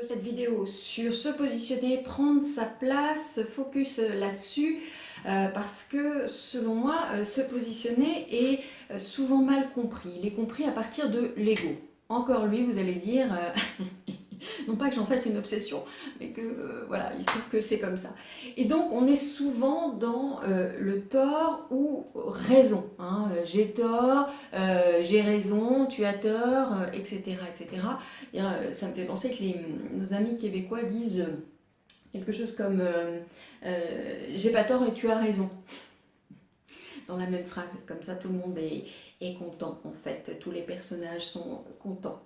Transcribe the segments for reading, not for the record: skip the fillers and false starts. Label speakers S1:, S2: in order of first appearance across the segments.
S1: cette vidéo sur se positionner, prendre sa place, focus là-dessus, parce que selon moi, se positionner est souvent mal compris. Il est compris à partir de l'ego. Encore lui, vous allez dire, non pas que j'en fasse une obsession, mais que voilà, il se trouve que c'est comme ça. Et donc on est souvent dans le tort ou raison. Hein. J'ai tort, j'ai raison, tu as tort, etc. etc. Et, ça me fait penser que nos amis québécois disent quelque chose comme j'ai pas tort et tu as raison. Dans la même phrase, comme ça tout le monde est content en fait, tous les personnages sont contents.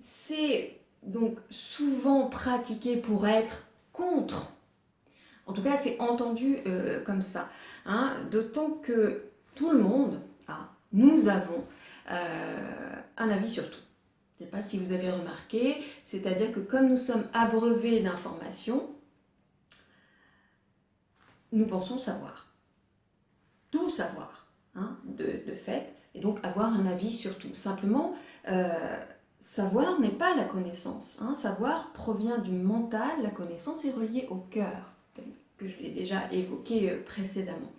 S1: C'est donc souvent pratiqué pour être contre. En tout cas, c'est entendu comme ça. Hein, d'autant que tout le monde, nous avons un avis sur tout. Je ne sais pas si vous avez remarqué, c'est-à-dire que comme nous sommes abreuvés d'informations, nous pensons savoir. Tout savoir, hein, de fait, et donc avoir un avis sur tout. Simplement, savoir n'est pas la connaissance. Hein. Savoir provient du mental, la connaissance est reliée au cœur, que je l'ai déjà évoqué précédemment.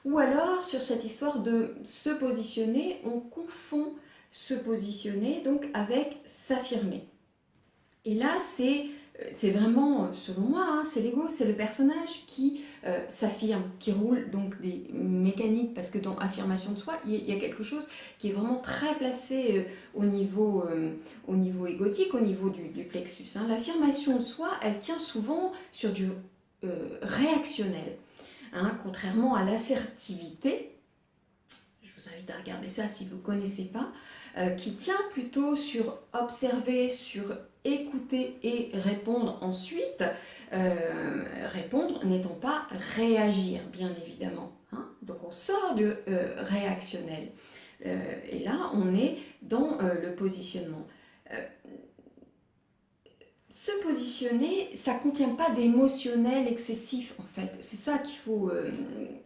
S1: Ou alors, sur cette histoire de se positionner, on confond se positionner donc avec s'affirmer. Et là, c'est vraiment, selon moi, hein, c'est l'ego, c'est le personnage qui s'affirme, qui roule donc des mécaniques, parce que dans affirmation de soi, il y a quelque chose qui est vraiment très placé au niveau égotique, au niveau du plexus. Hein. L'affirmation de soi, elle tient souvent sur du réactionnel, hein, contrairement à l'assertivité. Je vous invite à regarder ça si vous ne connaissez pas, qui tient plutôt sur observer, sur écouter et répondre ensuite, répondre n'étant pas réagir, bien évidemment. Hein. Donc on sort du réactionnel. Et là, on est dans le positionnement. Se positionner, ça ne contient pas d'émotionnel excessif, en fait. C'est ça qu'il faut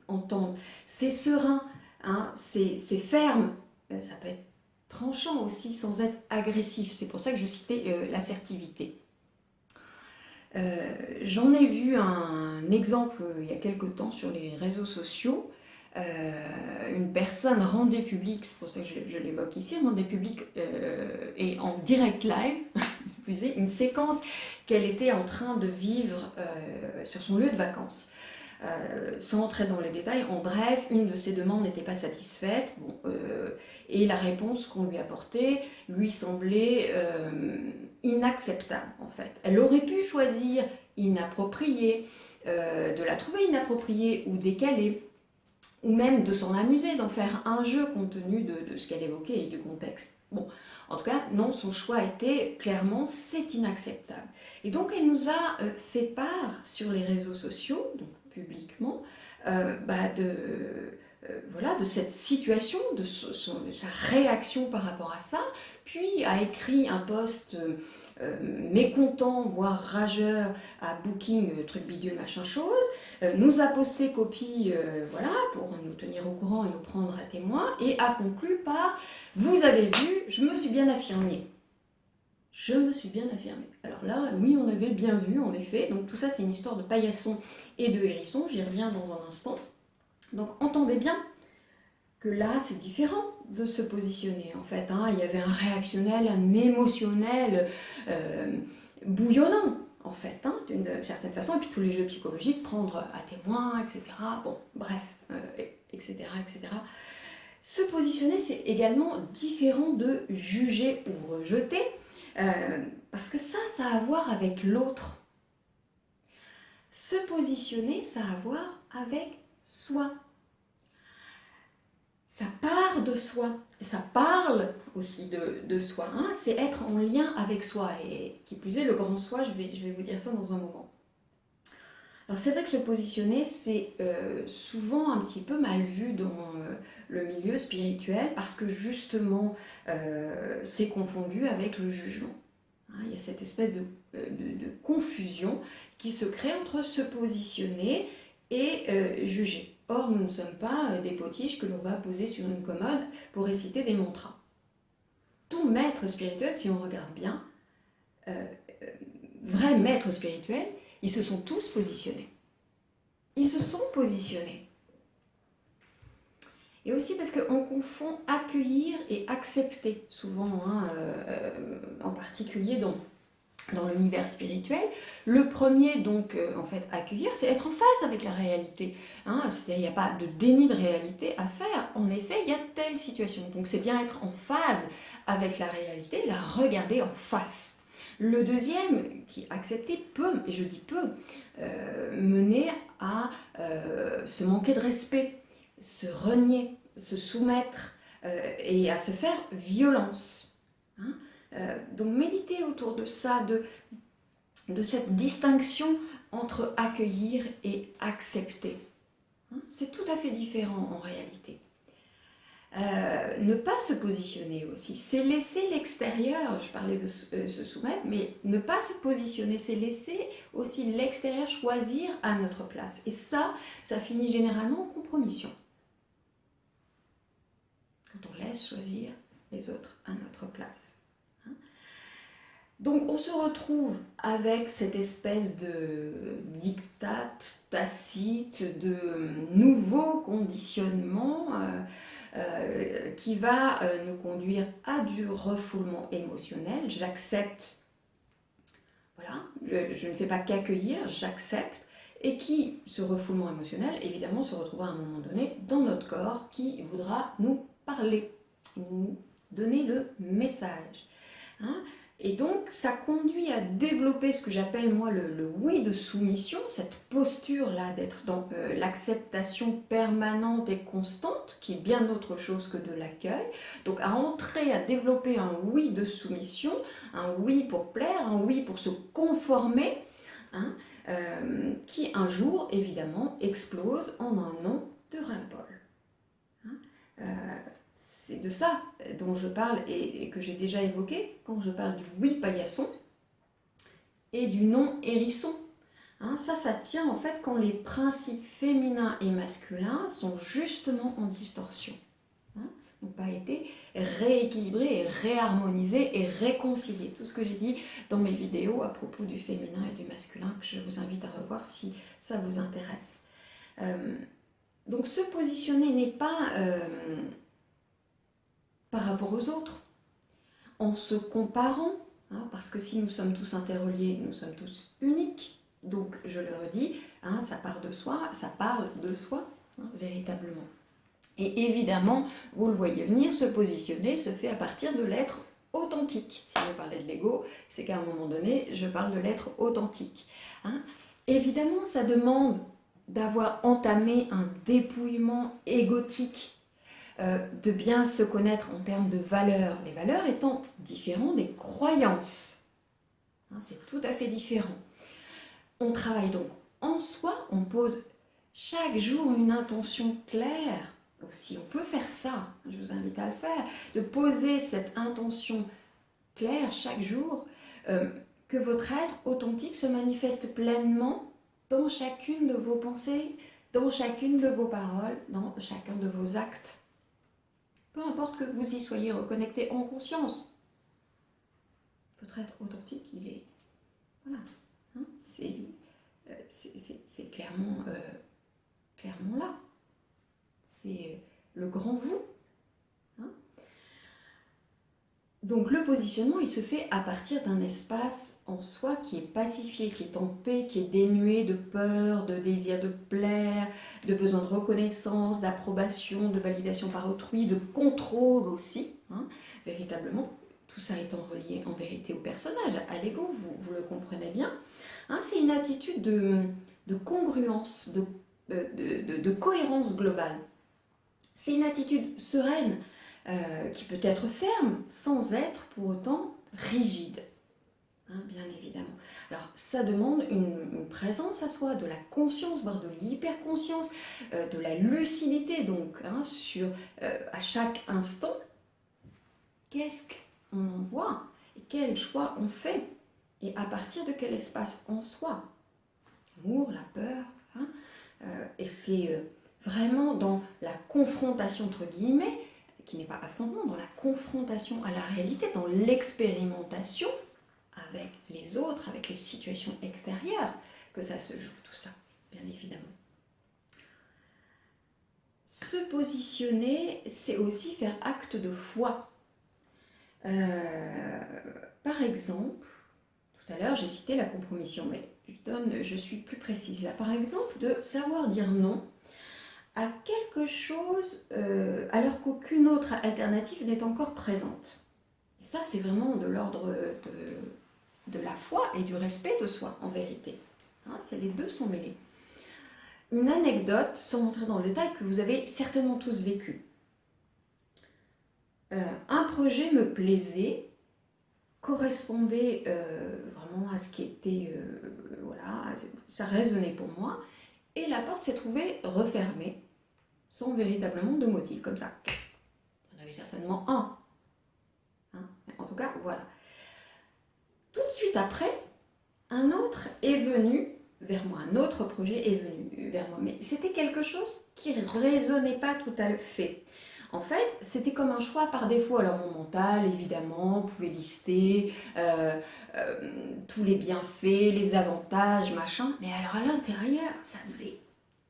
S1: entendre. C'est serein, hein, c'est ferme. Ça peut être tranchant aussi, sans être agressif. C'est pour ça que je citais l'assertivité. J'en ai vu un exemple il y a quelque temps sur les réseaux sociaux. Une personne rendait public, c'est pour ça que je l'évoque ici, rendait public et en direct live, une séquence qu'elle était en train de vivre sur son lieu de vacances. Sans entrer dans les détails, en bref, une de ses demandes n'était pas satisfaite, et la réponse qu'on lui apportait lui semblait inacceptable en fait. Elle aurait pu choisir inapproprié, de la trouver inappropriée ou décalée, ou même de s'en amuser, d'en faire un jeu compte tenu de ce qu'elle évoquait et du contexte. Bon, en tout cas, non, son choix était clairement, c'est inacceptable. Et donc, elle nous a fait part sur les réseaux sociaux, donc publiquement, de cette situation, de sa réaction par rapport à ça, puis a écrit un post mécontent, voire rageur à Booking, truc bidule, machin chose, nous a posté copie, pour nous tenir au courant et nous prendre à témoin, et a conclu par « Vous avez vu, je me suis bien affirmée ». Je me suis bien affirmée. Alors là, oui, on avait bien vu, en effet. Donc tout ça, c'est une histoire de paillasson et de hérisson. J'y reviens dans un instant. Donc entendez bien que là, c'est différent de se positionner, en fait. Hein. Il y avait un réactionnel, un émotionnel bouillonnant, en fait, hein, d'une certaine façon. Et puis tous les jeux psychologiques, prendre à témoin, etc. Bon, bref, etc., etc. Se positionner, c'est également différent de juger ou rejeter. Parce que ça a à voir avec l'autre. Se positionner, ça a à voir avec soi. Ça part de soi, ça parle aussi de soi, hein. C'est être en lien avec soi, et qui plus est le grand soi, je vais vous dire ça dans un moment. Alors c'est vrai que se positionner, c'est souvent un petit peu mal vu dans le milieu spirituel, parce que justement, c'est confondu avec le jugement. Hein, il y a cette espèce de confusion qui se crée entre se positionner et juger. Or, nous ne sommes pas des potiches que l'on va poser sur une commode pour réciter des mantras. Tout maître spirituel, si on regarde bien, vrais maîtres spirituels, ils se sont tous positionnés. Ils se sont positionnés. Et aussi parce qu'on confond accueillir et accepter, souvent, hein, en particulier dans l'univers spirituel. Le premier, donc, en fait, accueillir, c'est être en phase avec la réalité. Hein, c'est-à-dire, il n'y a pas de déni de réalité à faire. En effet, il y a telle situation. Donc, c'est bien être en phase avec la réalité, la regarder en face. Le deuxième, qui accepter peut, et je dis peut, mener à se manquer de respect, se renier, se soumettre et à se faire violence. Hein, donc méditer autour de ça, de cette distinction entre accueillir et accepter. Hein, c'est tout à fait différent en réalité. Ne pas se positionner aussi, c'est laisser l'extérieur, je parlais de se soumettre, mais ne pas se positionner, c'est laisser aussi l'extérieur choisir à notre place. Et ça finit généralement en compromission. Quand on laisse choisir les autres à notre place. Donc on se retrouve avec cette espèce de diktat tacite, de nouveau conditionnement qui va nous conduire à du refoulement émotionnel. J'accepte, voilà, je ne fais pas qu'accueillir, j'accepte, et qui, ce refoulement émotionnel, évidemment, se retrouvera à un moment donné dans notre corps qui voudra nous parler, nous donner le message. Hein, et donc, ça conduit à développer ce que j'appelle, moi, le oui de soumission, cette posture-là d'être dans l'acceptation permanente et constante, qui est bien autre chose que de l'accueil. Donc, à entrer, à développer un oui de soumission, un oui pour plaire, un oui pour se conformer, hein, qui un jour, évidemment, explose en un non de ras-le-bol. Hein, c'est de ça dont je parle et que j'ai déjà évoqué quand je parle du oui paillasson et du non hérisson. Hein, ça tient en fait quand les principes féminins et masculins sont justement en distorsion. Hein, n'ont pas été rééquilibrés et réharmonisés et réconciliés. Tout ce que j'ai dit dans mes vidéos à propos du féminin et du masculin que je vous invite à revoir si ça vous intéresse. Donc se positionner n'est pas par rapport aux autres, en se comparant, hein, parce que si nous sommes tous interreliés, nous sommes tous uniques. Donc, je le redis, hein, ça part de soi, ça parle de soi, hein, véritablement. Et évidemment, vous le voyez venir, se positionner se fait à partir de l'être authentique. Si je parlais de l'ego, c'est qu'à un moment donné, je parle de l'être authentique. Hein. Évidemment, ça demande d'avoir entamé un dépouillement égotique, de bien se connaître en termes de valeurs, les valeurs étant différentes des croyances. Hein, c'est tout à fait différent. On travaille donc en soi, on pose chaque jour une intention claire. Aussi, on peut faire ça, je vous invite à le faire, de poser cette intention claire chaque jour, que votre être authentique se manifeste pleinement dans chacune de vos pensées, dans chacune de vos paroles, dans chacun de vos actes. Peu importe que vous y soyez reconnecté en conscience. Votre être authentique, il est... Voilà. Hein, c'est clairement, clairement là. C'est le grand vous. Hein. Donc le positionnement, il se fait à partir d'un espace en soi qui est pacifié, qui est en paix, qui est dénué de peur, de désir de plaire, de besoin de reconnaissance, d'approbation, de validation par autrui, de contrôle aussi, hein, véritablement. Tout ça étant relié en vérité au personnage, à l'ego, vous le comprenez bien. Hein, c'est une attitude de congruence, de cohérence globale. C'est une attitude sereine, qui peut être ferme sans être pour autant rigide, hein, bien évidemment. Alors ça demande une présence à soi, de la conscience, voire de l'hyperconscience, de la lucidité donc, hein, sur à chaque instant, qu'est-ce qu'on en voit et quel choix on fait et à partir de quel espace en soi. L'amour, la peur, hein, et c'est vraiment dans la confrontation entre guillemets, qui n'est pas affrontement, dans la confrontation à la réalité, dans l'expérimentation avec les autres, avec les situations extérieures, que ça se joue tout ça, bien évidemment. Se positionner, c'est aussi faire acte de foi. Par exemple, tout à l'heure j'ai cité la compromission, mais je suis plus précise là. Par exemple, de savoir dire non à quelque chose alors qu'aucune autre alternative n'est encore présente. Et ça, c'est vraiment de l'ordre de la foi et du respect de soi, en vérité. Hein, les deux sont mêlés. Une anecdote, sans entrer dans le détail, que vous avez certainement tous vécu. Un projet me plaisait, correspondait vraiment à ce qui était, voilà, ça résonnait pour moi, et la porte s'est trouvée refermée, sans véritablement de motif, comme ça. Il y en avait certainement un. Hein, en tout cas, voilà. Tout de suite après, un autre est venu vers moi, un autre projet est venu vers moi, mais c'était quelque chose qui ne résonnait pas tout à fait. En fait, c'était comme un choix par défaut. Alors mon mental, évidemment, pouvait lister tous les bienfaits, les avantages, machin, mais alors à l'intérieur,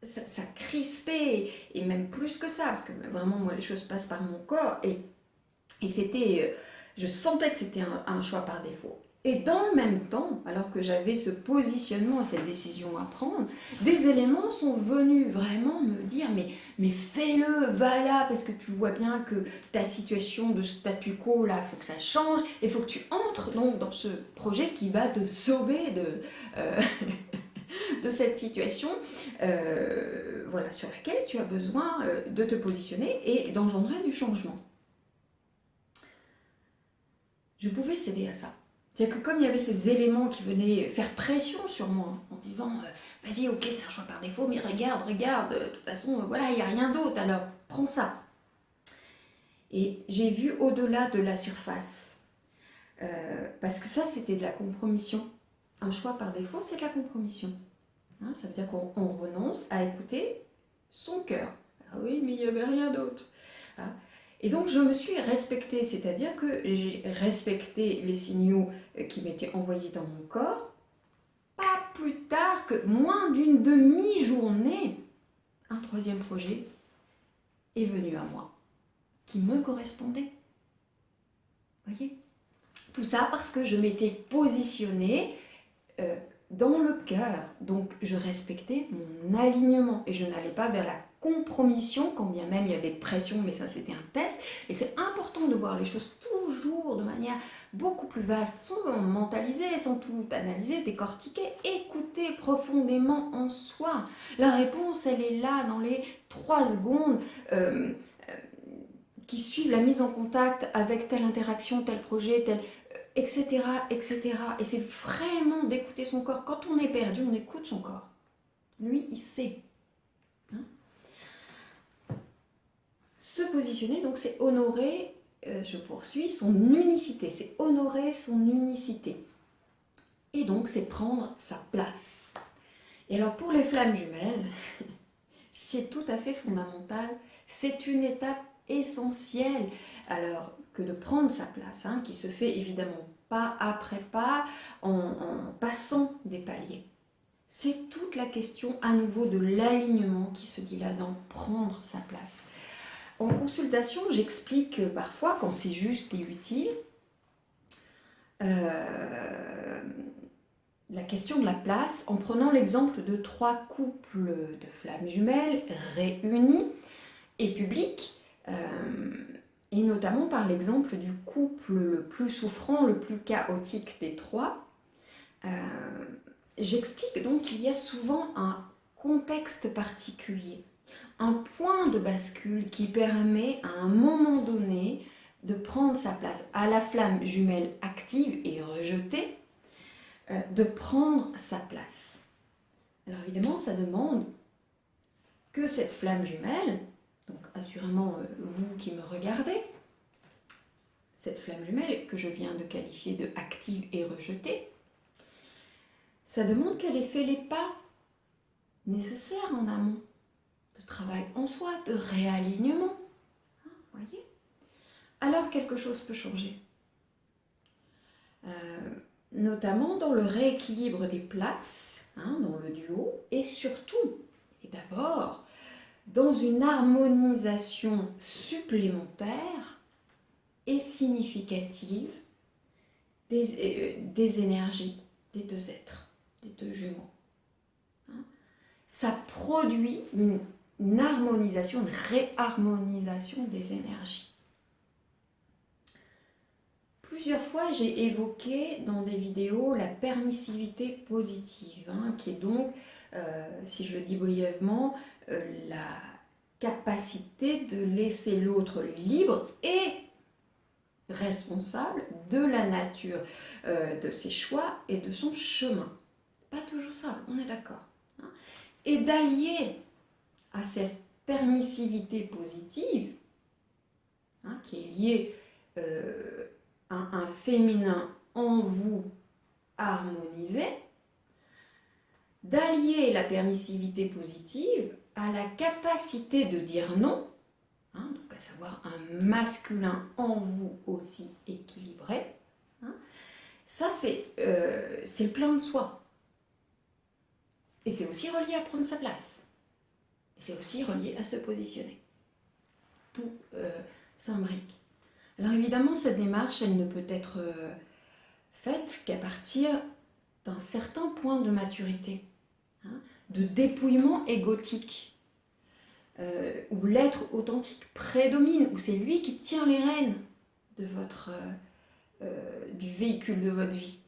S1: ça crispait, et même plus que ça, parce que vraiment, moi, les choses passent par mon corps, et c'était, je sentais que c'était un choix par défaut. Et dans le même temps, alors que j'avais ce positionnement, cette décision à prendre, des éléments sont venus vraiment me dire mais fais-le, va là, parce que tu vois bien que ta situation de statu quo, là, il faut que ça change, et il faut que tu entres donc dans ce projet qui va te sauver de cette situation voilà, sur laquelle tu as besoin de te positionner et d'engendrer du changement. Je pouvais céder à ça. C'est-à-dire que comme il y avait ces éléments qui venaient faire pression sur moi, en disant vas-y, ok, c'est un choix par défaut, mais regarde, de toute façon, voilà, il n'y a rien d'autre, alors prends ça. Et j'ai vu au-delà de la surface, parce que ça, c'était de la compromission. Un choix par défaut, c'est de la compromission. Hein, ça veut dire qu'on renonce à écouter son cœur. Ah oui, mais il n'y avait rien d'autre. Hein. Et donc je me suis respectée, c'est-à-dire que j'ai respecté les signaux qui m'étaient envoyés dans mon corps. Pas plus tard que moins d'une demi-journée, un troisième projet est venu à moi, qui me correspondait. Vous voyez ? Tout ça parce que je m'étais positionnée dans le cœur. Donc je respectais mon alignement et je n'allais pas vers la compromission, quand bien même il y avait pression, mais ça c'était un test. Et c'est important de voir les choses toujours de manière beaucoup plus vaste, sans mentaliser, sans tout analyser, décortiquer, écouter profondément en soi. La réponse, elle est là dans les 3 secondes qui suivent la mise en contact avec telle interaction, tel projet, tel... etc., etc. Et c'est vraiment d'écouter son corps. Quand on est perdu, on écoute son corps. Lui, il sait. Se positionner, donc, c'est honorer, je poursuis, son unicité. C'est honorer son unicité. Et donc, c'est prendre sa place. Et alors, pour les flammes jumelles, c'est tout à fait fondamental. C'est une étape essentielle. Alors, que de prendre sa place, hein, qui se fait évidemment pas après pas, en passant des paliers. C'est toute la question à nouveau de l'alignement qui se dit là dans prendre sa place. En consultation, j'explique parfois, quand c'est juste et utile, la question de la place en prenant l'exemple de 3 couples de flammes jumelles réunis et publics, et notamment par l'exemple du couple le plus souffrant, le plus chaotique des 3. J'explique donc qu'il y a souvent un contexte particulier, un point de bascule qui permet à un moment donné de prendre sa place à la flamme jumelle active et rejetée, de prendre sa place. Alors évidemment, ça demande que cette flamme jumelle, donc assurément vous qui me regardez, cette flamme jumelle que je viens de qualifier de active et rejetée, ça demande qu'elle ait fait les pas nécessaires en amont, de travail en soi, de réalignement. Voyez ? Alors quelque chose peut changer. notamment dans le rééquilibre des places, hein, dans le duo, et surtout, et d'abord, dans une harmonisation supplémentaire et significative des énergies des deux êtres, des deux jumeaux. Ça produit une harmonisation, une réharmonisation des énergies. Plusieurs fois, j'ai évoqué dans des vidéos la permissivité positive, hein, qui est donc, si je le dis brièvement, la capacité de laisser l'autre libre et responsable de la nature de ses choix et de son chemin. Pas toujours simple, on est d'accord. Hein, et d'allier à cette permissivité positive, hein, qui est liée à un féminin en vous harmonisé, d'allier la permissivité positive à la capacité de dire non, hein, donc à savoir un masculin en vous aussi équilibré. Hein, ça, c'est le plein de soi. Et c'est aussi relié à prendre sa place. Et c'est aussi relié à se positionner. Tout s'imbrique. Alors évidemment, cette démarche, elle ne peut être faite qu'à partir d'un certain point de maturité, hein, de dépouillement égotique, où l'être authentique prédomine, où c'est lui qui tient les rênes de du véhicule de votre vie.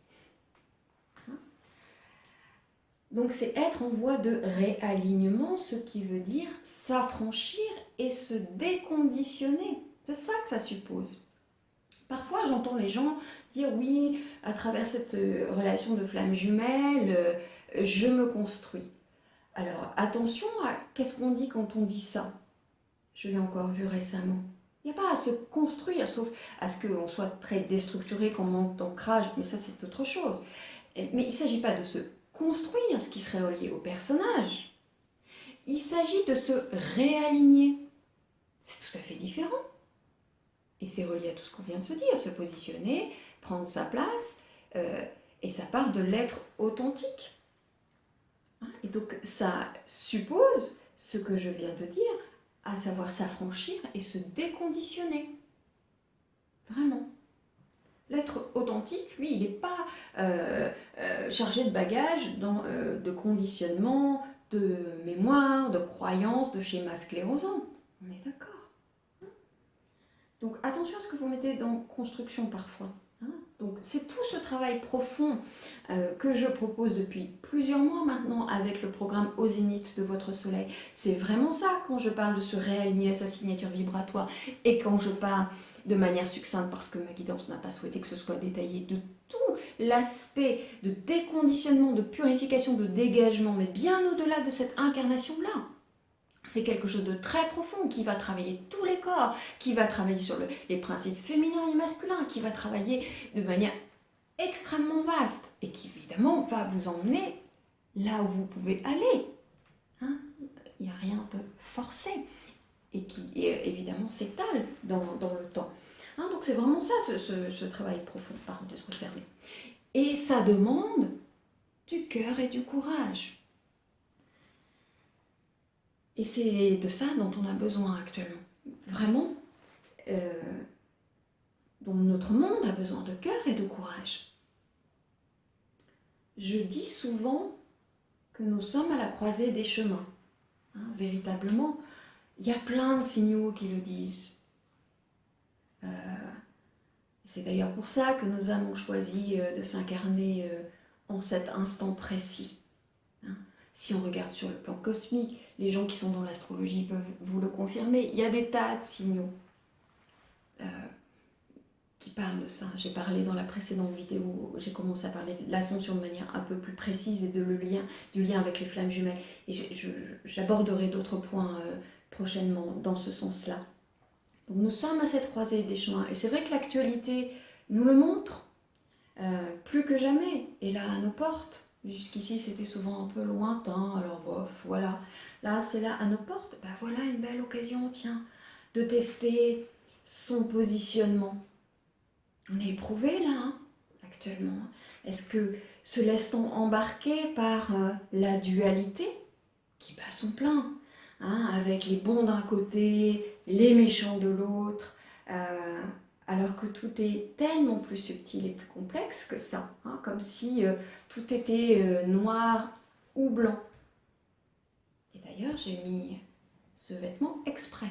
S1: Donc c'est être en voie de réalignement, ce qui veut dire s'affranchir et se déconditionner. C'est ça que ça suppose. Parfois j'entends les gens dire oui, à travers cette relation de flamme jumelle, je me construis. Alors attention à qu'est-ce qu'on dit quand on dit ça. Je l'ai encore vu récemment. Il n'y a pas à se construire, sauf à ce qu'on soit très déstructuré, qu'on manque d'ancrage, mais ça c'est autre chose. Mais il ne s'agit pas de se construire, ce qui serait relié au personnage. Il s'agit de se réaligner. C'est tout à fait différent. Et c'est relié à tout ce qu'on vient de se dire, se positionner, prendre sa place, et ça part de l'être authentique. Et donc ça suppose ce que je viens de dire, à savoir s'affranchir et se déconditionner. Vraiment. L'être authentique, lui, il n'est pas chargé de bagages, de conditionnement, de mémoire, de croyances, de schémas sclérosants. On est d'accord. Donc attention à ce que vous mettez dans construction parfois. Donc c'est tout ce travail profond que je propose depuis plusieurs mois maintenant avec le programme Au Zénith de votre soleil. C'est vraiment ça quand je parle de se réaligner à sa signature vibratoire et quand je parle de manière succincte parce que ma guidance n'a pas souhaité que ce soit détaillé de tout l'aspect de déconditionnement, de purification, de dégagement, mais bien au-delà de cette incarnation-là. C'est quelque chose de très profond qui va travailler tous les corps, qui va travailler sur les principes féminins et masculins, qui va travailler de manière extrêmement vaste et qui évidemment va vous emmener là où vous pouvez aller. Hein, il n'y a rien de forcé et qui évidemment s'étale dans le temps. Hein, donc c'est vraiment ça ce travail profond, parenthèse refermée. Et ça demande du cœur et du courage. Et c'est de ça dont on a besoin actuellement. Vraiment, dont notre monde a besoin de cœur et de courage. Je dis souvent que nous sommes à la croisée des chemins. Hein, véritablement, il y a plein de signaux qui le disent. C'est d'ailleurs pour ça que nos âmes ont choisi de s'incarner en cet instant précis. Hein. Si on regarde sur le plan cosmique, les gens qui sont dans l'astrologie peuvent vous le confirmer. Il y a des tas de signaux qui parlent de ça. J'ai parlé dans la précédente vidéo, j'ai commencé à parler de l'ascension de manière un peu plus précise et du lien avec les flammes jumelles. Et j'aborderai d'autres points prochainement dans ce sens-là. Donc nous sommes à cette croisée des chemins. Et c'est vrai que l'actualité nous le montre plus que jamais. Et là, à nos portes. Jusqu'ici, c'était souvent un peu lointain, alors bof, voilà. Là, c'est là, à nos portes, ben voilà une belle occasion, tiens, de tester son positionnement. On est éprouvé, là, hein. actuellement? Est-ce que se laisse-t-on embarquer par la dualité qui bat son plein, hein, avec les bons d'un côté, les méchants de l'autre, alors que tout est tellement plus subtil et plus complexe que ça, hein, comme si tout était noir ou blanc. Et d'ailleurs, j'ai mis ce vêtement exprès.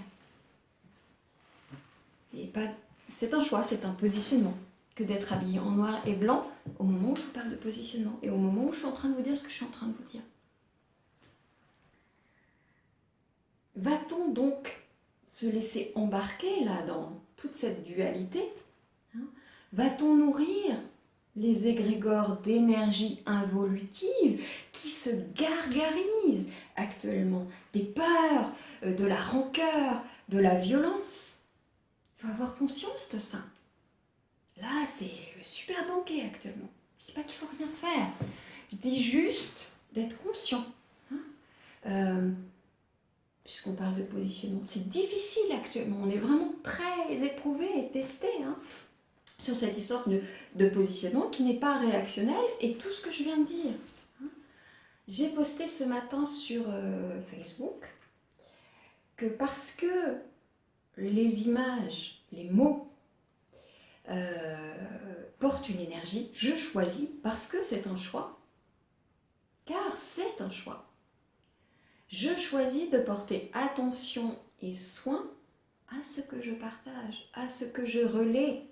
S1: C'est un choix, c'est un positionnement que d'être habillé en noir et blanc au moment où je vous parle de positionnement et au moment où je suis en train de vous dire ce que je suis en train de vous dire. Va-t-on donc se laisser embarquer là dans toute cette dualité, hein? Va-t-on nourrir les égrégores d'énergie involutive qui se gargarisent actuellement des peurs, de la rancœur, de la violence? Il faut avoir conscience de ça. Là, c'est le super banquet actuellement. Je ne dis pas qu'il ne faut rien faire. Je dis juste d'être conscient. Hein, puisqu'on parle de positionnement. C'est difficile actuellement. On est vraiment très éprouvé et testé, hein, sur cette histoire de positionnement qui n'est pas réactionnel et tout ce que je viens de dire. Hein. J'ai posté ce matin sur Facebook que parce que les images, les mots portent une énergie, je choisis parce que c'est un choix, car c'est un choix. Je choisis de porter attention et soin à ce que je partage, à ce que je relais.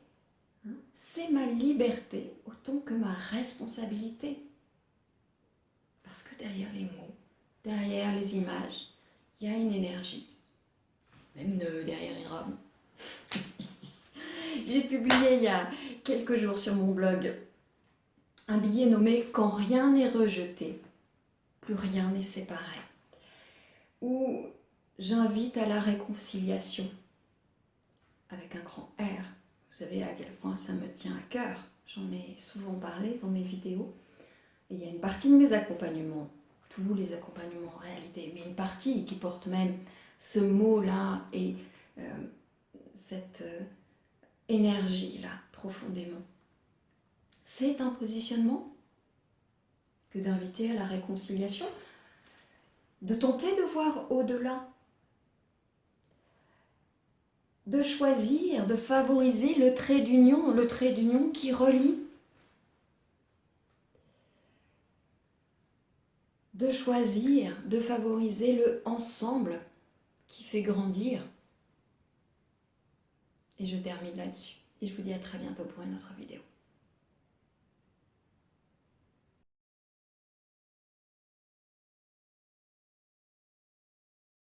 S1: C'est ma liberté autant que ma responsabilité. Parce que derrière les mots, derrière les images, il y a une énergie. Même derrière une robe. J'ai publié il y a quelques jours sur mon blog un billet nommé « Quand rien n'est rejeté, plus rien n'est séparé », où j'invite à la réconciliation avec un grand R. Vous savez à quel point ça me tient à cœur. J'en ai souvent parlé dans mes vidéos. Et il y a une partie de mes accompagnements, tous les accompagnements en réalité, mais une partie qui porte même ce mot-là et cette énergie-là profondément. C'est un positionnement que d'inviter à la réconciliation, de tenter de voir au-delà, de choisir, de favoriser le trait d'union qui relie, de choisir, de favoriser le ensemble qui fait grandir. Et je termine là-dessus. Et je vous dis à très bientôt pour une autre vidéo.